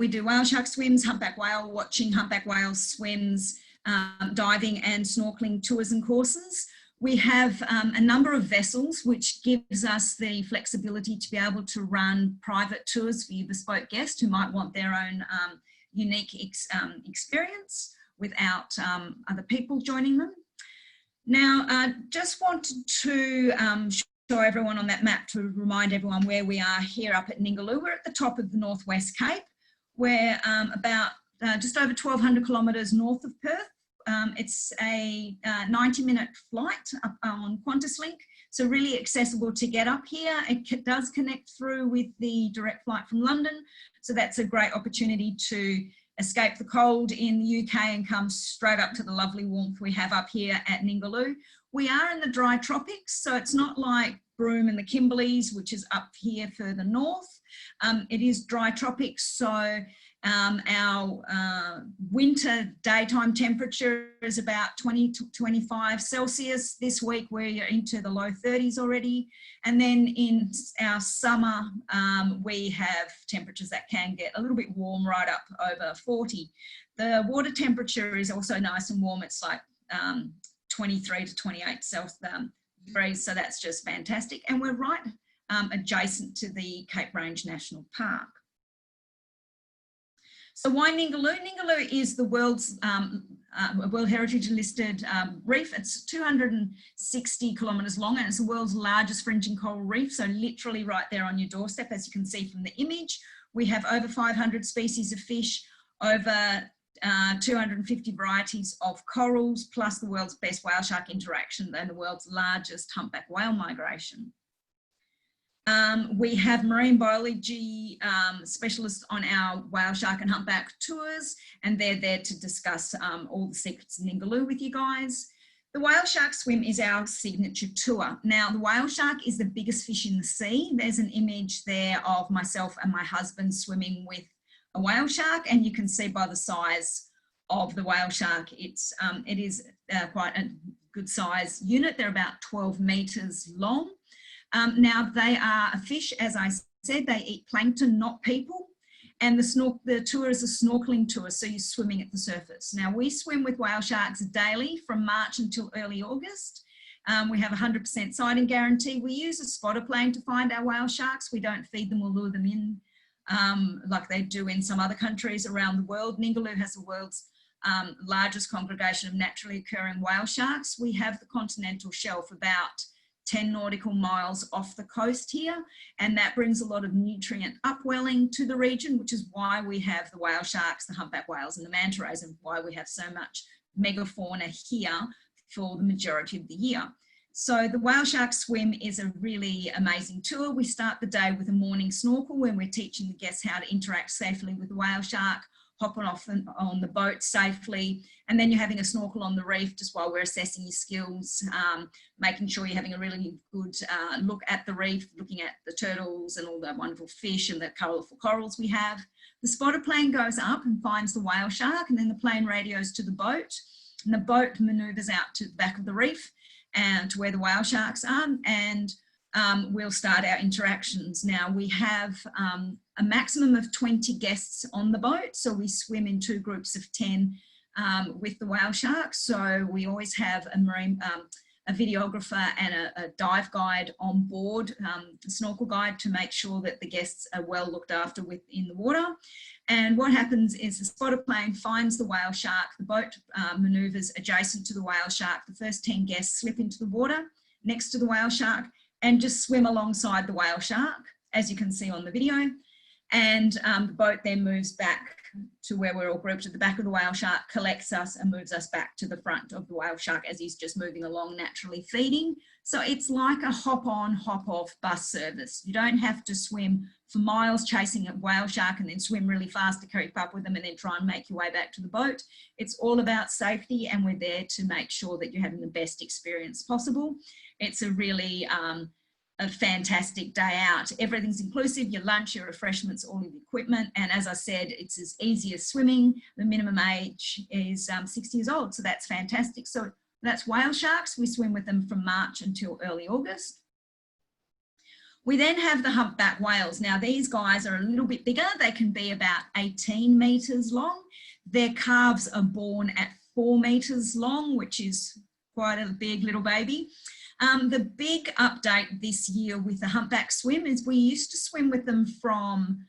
do whale shark swims, humpback whale watching, humpback whale swims, diving and snorkeling tours and courses. We have a number of vessels, which gives us the flexibility to be able to run private tours for your bespoke guests who might want their own unique experience without other people joining them. Now, I just wanted to show everyone on that map to remind everyone where we are here up at Ningaloo. We're at the top of the Northwest Cape. We're about just over 1,200 kilometres north of Perth. It's a 90-minute flight up on QantasLink, so really accessible to get up here. It does connect through with the direct flight from London, so that's a great opportunity to escape the cold in the UK and come straight up to the lovely warmth we have up here at Ningaloo. We are in the dry tropics, so it's not like Broome and the Kimberleys, which is up here further north. It is dry tropics, so our winter daytime temperature is about 20 to 25 Celsius. This week we're into the low 30s already. And then in our summer, we have temperatures that can get a little bit warm, right up over 40. The water temperature is also nice and warm. It's like 23 to 28 degrees, so that's just fantastic. And we're right adjacent to the Cape Range National Park. So why Ningaloo? Ningaloo is the world's World Heritage listed reef. It's 260 kilometres long, and it's the world's largest fringing coral reef. So literally right there on your doorstep, as you can see from the image. We have over 500 species of fish, over 250 varieties of corals, plus the world's best whale shark interaction and the world's largest humpback whale migration. We have marine biology specialists on our whale shark and humpback tours, and they're there to discuss all the secrets of Ningaloo with you guys. The whale shark swim is our signature tour. Now, the whale shark is the biggest fish in the sea. There's an image there of myself and my husband swimming with a whale shark, and you can see by the size of the whale shark, it is quite a good size unit. They're about 12 metres long. Now, they are a fish, as I said, they eat plankton, not people. And the tour is a snorkeling tour, so you're swimming at the surface. Now, we swim with whale sharks daily from March until early August. We have a 100% sighting guarantee. We use a spotter plane to find our whale sharks. We don't feed them or lure them in like they do in some other countries around the world. Ningaloo has the world's largest congregation of naturally occurring whale sharks. We have the continental shelf about 10 nautical miles off the coast here, and that brings a lot of nutrient upwelling to the region, which is why we have the whale sharks, the humpback whales and the manta rays, and why we have so much megafauna here for the majority of the year. So the whale shark swim is a really amazing tour. We start the day with a morning snorkel when we're teaching the guests how to interact safely with the whale shark, hopping off on the boat safely, and then you're having a snorkel on the reef just while we're assessing your skills, making sure you're having a really good look at the reef, looking at the turtles and all the wonderful fish and the colourful corals we have. The spotter plane goes up and finds the whale shark, and then the plane radios to the boat, and the boat manoeuvres out to the back of the reef and to where the whale sharks are, and we'll start our interactions. Now we have a maximum of 20 guests on the boat, so we swim in 2 groups of 10 with the whale sharks. So we always have a videographer and a dive guide on board, a snorkel guide, to make sure that the guests are well looked after within the water. And what happens is the spotter plane finds the whale shark, the boat manoeuvres adjacent to the whale shark. The first 10 guests slip into the water next to the whale shark and just swim alongside the whale shark, as you can see on the video. And the boat then moves back to where we're all grouped at the back of the whale shark, collects us and moves us back to the front of the whale shark as he's just moving along, naturally feeding. So it's like a hop on, hop off bus service. You don't have to swim for miles chasing a whale shark and then swim really fast to keep up with them and then try and make your way back to the boat. It's all about safety, and we're there to make sure that you're having the best experience possible. It's a really a fantastic day out. Everything's inclusive, your lunch, your refreshments, all of your equipment. And as I said, it's as easy as swimming. The minimum age is 60 years old, so that's fantastic. So that's whale sharks. We swim with them from March until early August. We then have the humpback whales. Now these guys are a little bit bigger. They can be about 18 metres long. Their calves are born at 4 metres long, which is quite a big little baby. The big update this year with the humpback swim is we used to swim with them from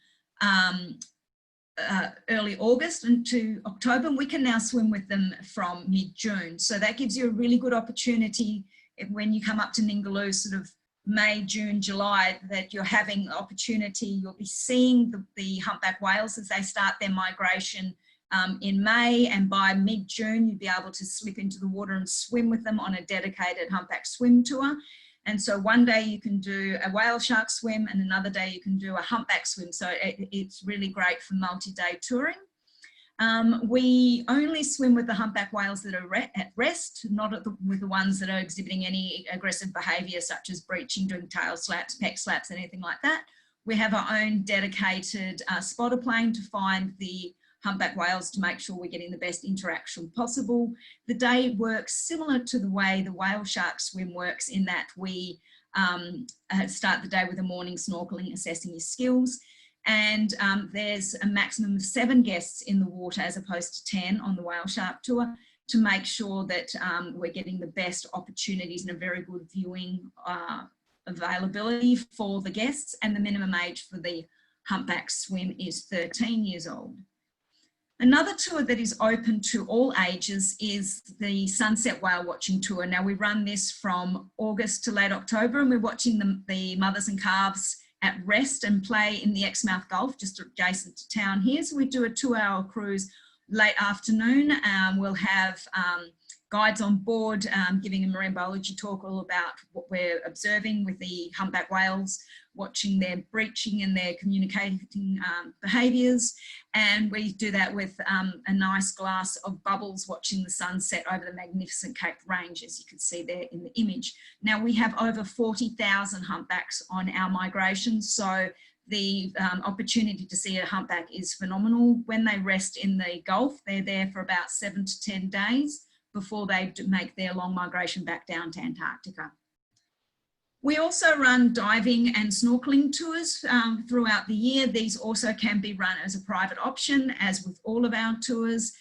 early August into October, and we can now swim with them from mid-June. So that gives you a really good opportunity when you come up to Ningaloo, sort of May, June, July, that you're having the opportunity. You'll be seeing the humpback whales as they start their migration in May, and by mid-June you'll be able to slip into the water and swim with them on a dedicated humpback swim tour. And so one day you can do a whale shark swim and another day you can do a humpback swim. So it's really great for multi-day touring. We only swim with the humpback whales that are at rest, not with the ones that are exhibiting any aggressive behaviour such as breaching, doing tail slaps, peck slaps, anything like that. We have our own dedicated spotter plane to find the humpback whales to make sure we're getting the best interaction possible. The day works similar to the way the whale shark swim works, in that we start the day with a morning snorkeling, assessing your skills, and there's a maximum of 7 guests in the water as opposed to 10 on the whale shark tour, to make sure that we're getting the best opportunities and a very good viewing availability for the guests. And the minimum age for the humpback swim is 13 years old. Another tour that is open to all ages is the Sunset Whale Watching Tour. Now we run this from August to late October, and we're watching the mothers and calves at rest and play in the Exmouth Gulf, just adjacent to town here. So we do a 2-hour cruise late afternoon. We'll have guides on board giving a marine biology talk all about what we're observing with the humpback whales, watching their breaching and their communicating behaviours. And we do that with a nice glass of bubbles, watching the sunset over the magnificent Cape Range, as you can see there in the image. Now we have over 40,000 humpbacks on our migration, so the opportunity to see a humpback is phenomenal. When they rest in the Gulf, they're there for about 7 to 10 days before they make their long migration back down to Antarctica. We also run diving and snorkeling tours throughout the year. These also can be run as a private option, as with all of our tours.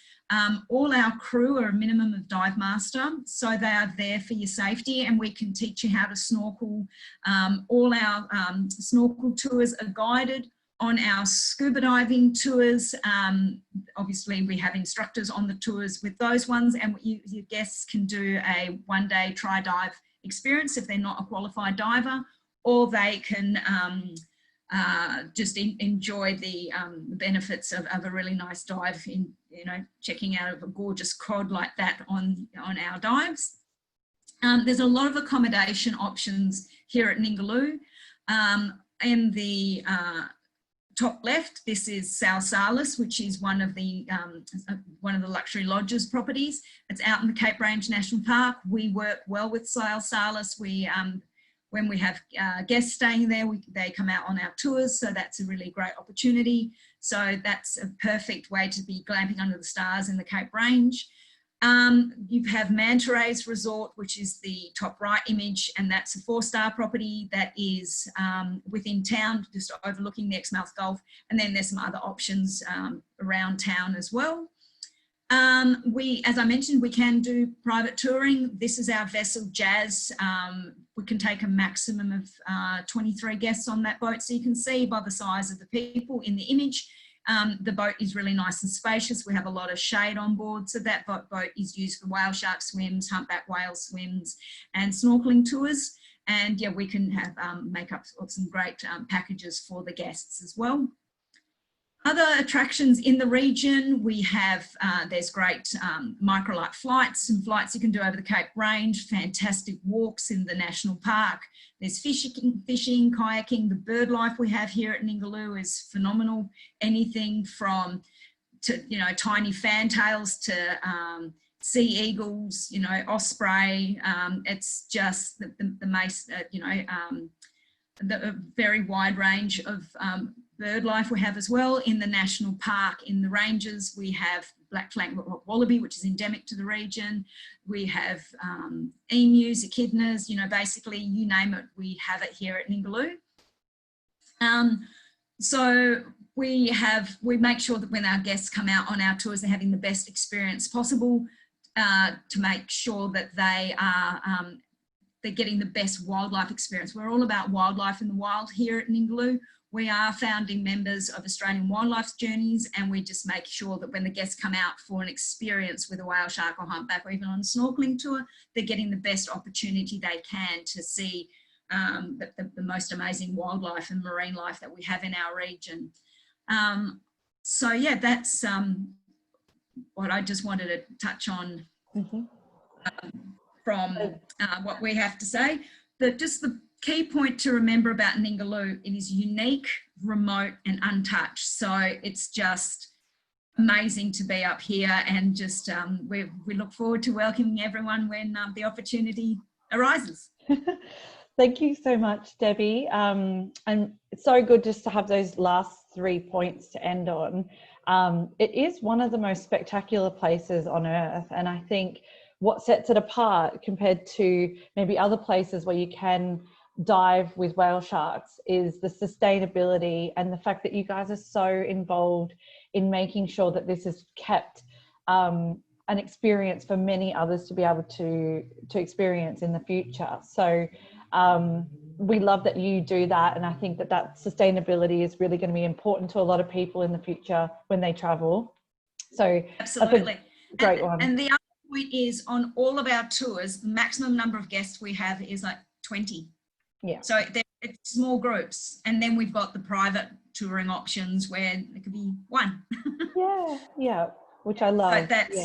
All our crew are a minimum of dive master, so they are there for your safety, and we can teach you how to snorkel. All our snorkel tours are guided. On our scuba diving tours, obviously we have instructors on the tours with those ones, and your guests can do a one-day try dive experience if they're not a qualified diver, or they can just enjoy the benefits of a really nice dive in, you know, checking out a gorgeous cod like that on our dives. There's a lot of accommodation options here at Ningaloo. In the top left, this is Sal Salis, which is one of the luxury lodges properties. It's out in the Cape Range National Park. We work well with Sal Salis. We when we have guests staying there, they come out on our tours, so that's a really great opportunity. So that's a perfect way to be glamping under the stars in the Cape Range. You have Manta Rays Resort, which is the top right image, and that's a 4-star property that is within town, just overlooking the Exmouth Gulf. And then there's some other options around town as well. As I mentioned, we can do private touring. This is our vessel Jazz. We can take a maximum of 23 guests on that boat. So you can see by the size of the people in the image, the boat is really nice and spacious. We have a lot of shade on board. So that boat is used for whale shark swims, humpback whale swims, and snorkeling tours. And yeah, we can have make up some great packages for the guests as well. Other attractions in the region, we have, there's great microlight flights and flights you can do over the Cape Range, fantastic walks in the national park. There's fishing, kayaking. The bird life we have here at Ningaloo is phenomenal. Anything from, tiny fantails to sea eagles, osprey. It's just the very wide range of bird life we have as well. In the national park, in the ranges, we have black flank wallaby, which is endemic to the region. We have emus, echidnas, basically you name it, we have it here at Ningaloo. So we make sure that when our guests come out on our tours, they're having the best experience possible to make sure that they are they're getting the best wildlife experience. We're all about wildlife in the wild here at Ningaloo. We are founding members of Australian Wildlife Journeys, and we just make sure that when the guests come out for an experience with a whale shark or humpback, or even on a snorkeling tour, they're getting the best opportunity they can to see the most amazing wildlife and marine life that we have in our region. So yeah, that's what I just wanted to touch on from what we have to say. Just the key point to remember about Ningaloo, it is unique, remote and untouched. So it's just amazing to be up here, and just we look forward to welcoming everyone when the opportunity arises. Thank you so much, Debbie. And it's so good just to have those last 3 points to end on. It is one of the most spectacular places on earth, and I think what sets it apart compared to maybe other places where you can dive with whale sharks is the sustainability and the fact that you guys are so involved in making sure that this is kept an experience for many others to be able to experience in the future. So we love that you do that, and I think that sustainability is really going to be important to a lot of people in the future when they travel. So absolutely, great one. And the other point is, on all of our tours, the maximum number of guests we have is like 20. Yeah. So it's small groups, and then we've got the private touring options where it could be one. yeah, which I love. So that's,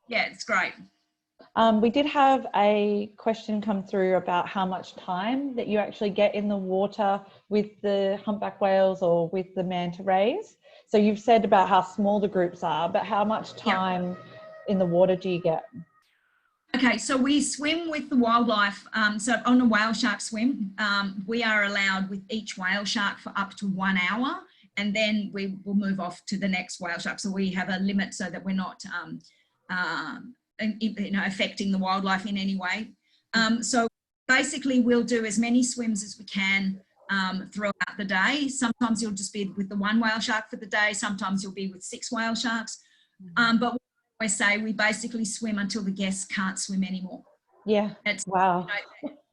yeah, it's great. We did have a question come through about how much time that you actually get in the water with the humpback whales or with the manta rays. So you've said about how small the groups are, but how much time in the water do you get? Okay, so we swim with the wildlife. So on a whale shark swim, we are allowed with each whale shark for up to 1 hour, and then we will move off to the next whale shark. So we have a limit so that we're not affecting the wildlife in any way. So basically we'll do as many swims as we can throughout the day. Sometimes you'll just be with the 1 whale shark for the day. Sometimes you'll be with 6 whale sharks. But we say we basically swim until the guests can't swim anymore. Yeah, it's wow.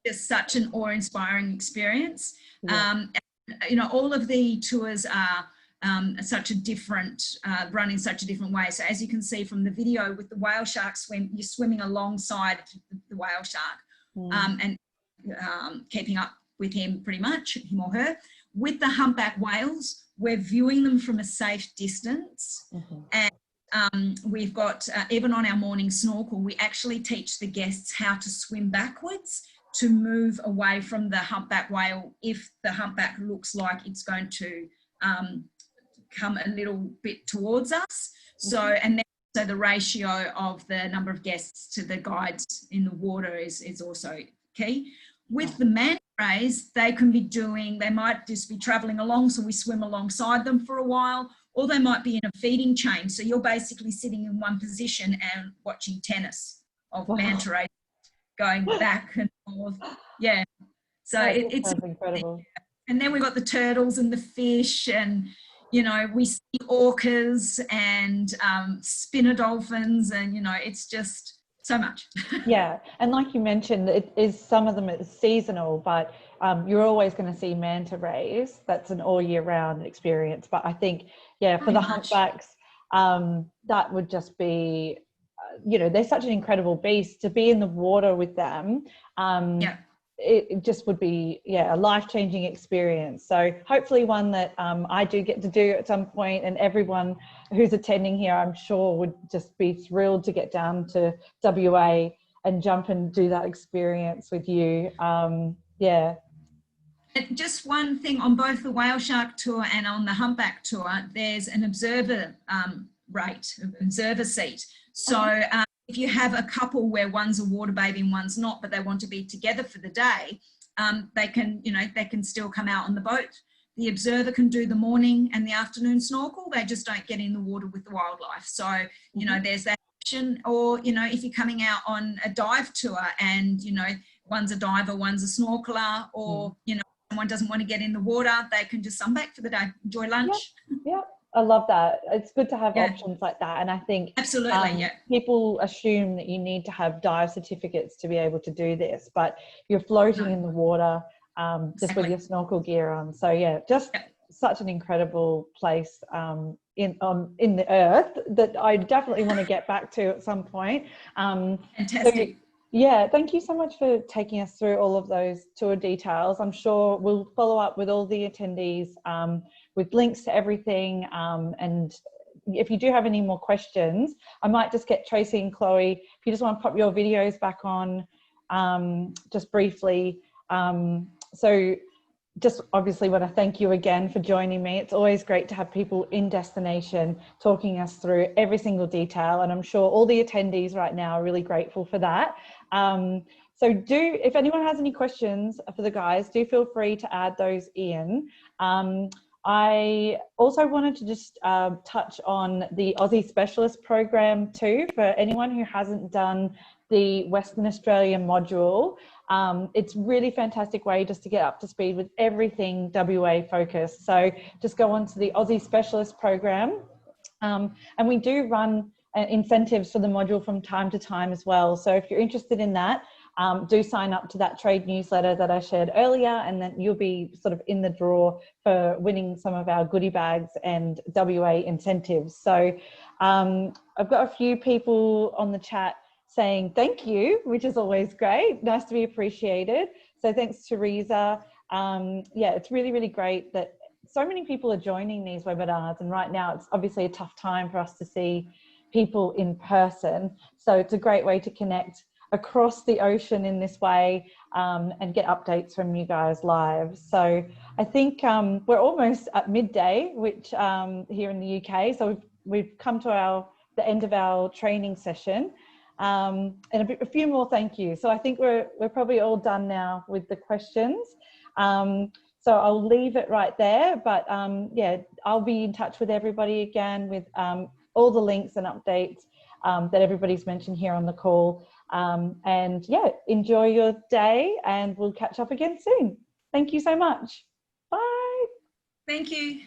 Just such an awe-inspiring experience. you know, all of the tours are such a different, run in such a different way. So as you can see from the video with the whale shark swim, you're swimming alongside the whale shark and keeping up with him pretty much, him or her. With the humpback whales, we're viewing them from a safe distance. And we've got, even on our morning snorkel, we actually teach the guests how to swim backwards to move away from the humpback whale if the humpback looks like it's going to come a little bit towards us. So, and then so the ratio of the number of guests to the guides in the water is also key. With the manta rays, they can be doing, they might just be traveling along, so we swim alongside them for a while, or they might be in a feeding chain. So you're basically sitting in one position and watching tennis of manta rays going back and forth. Yeah. So it's incredible. And then we've got the turtles and the fish, and, you know, we see orcas and spinner dolphins, and, you know, it's just so much. Yeah, and like you mentioned, it is, some of them is seasonal, but you're always going to see manta rays. That's an all year round experience. But I think, yeah, for the humpbacks, that would just be, you know, they're such an incredible beast. To be in the water with them, it just would be, yeah, a life-changing experience. So hopefully one that I do get to do at some point, and everyone who's attending here, I'm sure, would just be thrilled to get down to WA and jump and do that experience with you. Yeah. And just one thing, on both the whale shark tour and on the humpback tour, there's an observer observer seat. So if you have a couple where one's a water baby and one's not, but they want to be together for the day, they can, you know, they can still come out on the boat. The observer can do the morning and the afternoon snorkel. They just don't get in the water with the wildlife. So, you know, there's that option. Or, you know, if you're coming out on a dive tour and, you know, one's a diver, one's a snorkeler, or, you know, someone doesn't want to get in the water, they can just sunback for the day, enjoy lunch. Yeah. I love that. It's good to have options like that. And I think absolutely, people assume that you need to have dive certificates to be able to do this, but you're floating in the water just with your snorkel gear on. So yeah, just such an incredible place in the earth that I definitely want to get back to at some point. Fantastic. So, yeah, thank you so much for taking us through all of those tour details. I'm sure we'll follow up with all the attendees with links to everything. And if you do have any more questions, I might just get Tracy and Chloe, if you just want to pop your videos back on just briefly. So just obviously want to thank you again for joining me. It's always great to have people in destination talking us through every single detail, and I'm sure all the attendees right now are really grateful for that. So if anyone has any questions for the guys, do feel free to add those in. I also wanted to just touch on the Aussie Specialist program too, for anyone who hasn't done the Western Australia module. It's really fantastic way just to get up to speed with everything WA focused. So just go on to the Aussie Specialist program. And we do run incentives for the module from time to time as well. So if you're interested in that, do sign up to that trade newsletter that I shared earlier, and then you'll be sort of in the draw for winning some of our goodie bags and WA incentives. So I've got a few people on the chat saying thank you, which is always great. Nice to be appreciated. So thanks, Teresa. Yeah, it's really, really great that so many people are joining these webinars, and right now it's obviously a tough time for us to see people in person. So it's a great way to connect across the ocean in this way and get updates from you guys live. So I think we're almost at midday, which here in the UK. So we've come to the end of our training session. And a few more thank you. So I think we're probably all done now with the questions. So I'll leave it right there, but yeah, I'll be in touch with everybody again with all the links and updates that everybody's mentioned here on the call. And yeah, enjoy your day, and we'll catch up again soon. Thank you so much. Bye. Thank you.